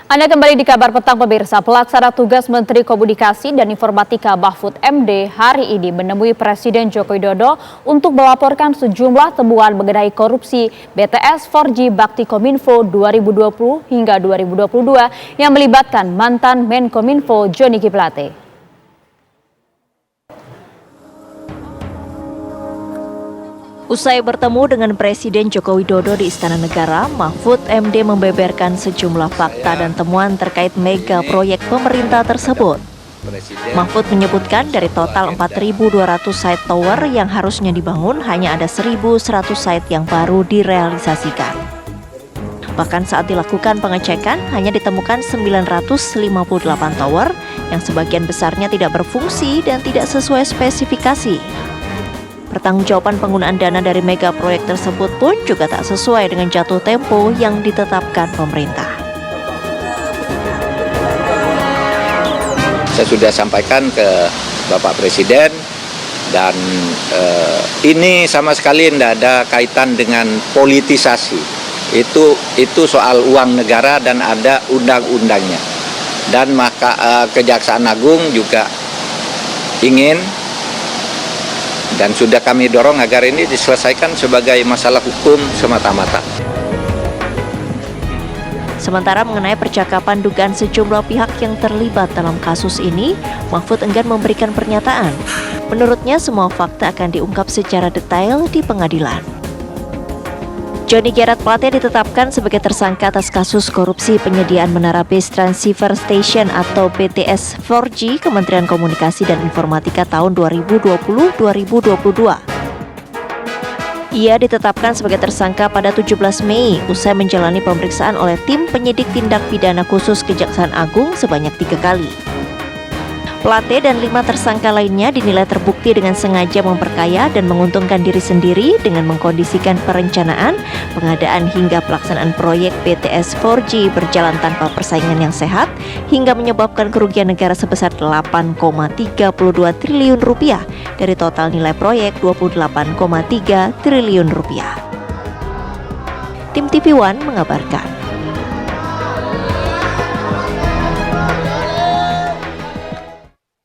Anda kembali di Kabar Petang pemirsa. Pelaksana tugas Menteri Komunikasi dan Informatika Mahfud MD hari ini menemui Presiden Joko Widodo untuk melaporkan sejumlah temuan mengenai korupsi BTS 4G Bakti Kominfo 2020 hingga 2022 yang melibatkan mantan Menkominfo Johnny G. Plate. Usai bertemu dengan Presiden Joko Widodo di Istana Negara, Mahfud MD membeberkan sejumlah fakta dan temuan terkait mega proyek pemerintah tersebut. Mahfud menyebutkan dari total 4.200 site tower yang harusnya dibangun, hanya ada 1.100 site yang baru direalisasikan. Bahkan saat dilakukan pengecekan, hanya ditemukan 958 tower yang sebagian besarnya tidak berfungsi dan tidak sesuai spesifikasi. Pertanggungjawaban penggunaan dana dari mega proyek tersebut pun juga tak sesuai dengan jatuh tempo yang ditetapkan pemerintah. Saya sudah sampaikan ke Bapak Presiden dan ini sama sekali tidak ada kaitan dengan politisasi. Itu soal uang negara dan ada undang-undangnya. Dan maka Kejaksaan Agung juga ingin dan sudah kami dorong agar ini diselesaikan sebagai masalah hukum semata-mata. Sementara mengenai percakapan dugaan sejumlah pihak yang terlibat dalam kasus ini, Mahfud enggan memberikan pernyataan. Menurutnya semua fakta akan diungkap secara detail di pengadilan. Johnny G. Plate ditetapkan sebagai tersangka atas kasus korupsi penyediaan menara base transceiver station atau BTS 4G Kementerian Komunikasi dan Informatika tahun 2020-2022. Ia ditetapkan sebagai tersangka pada 17 Mei usai menjalani pemeriksaan oleh tim penyidik tindak pidana khusus Kejaksaan Agung sebanyak 3 kali. Plate dan 5 tersangka lainnya dinilai terbukti dengan sengaja memperkaya dan menguntungkan diri sendiri dengan mengkondisikan perencanaan, pengadaan hingga pelaksanaan proyek BTS 4G berjalan tanpa persaingan yang sehat hingga menyebabkan kerugian negara sebesar 8,32 triliun rupiah dari total nilai proyek 28,3 triliun rupiah. Tim TV One mengabarkan.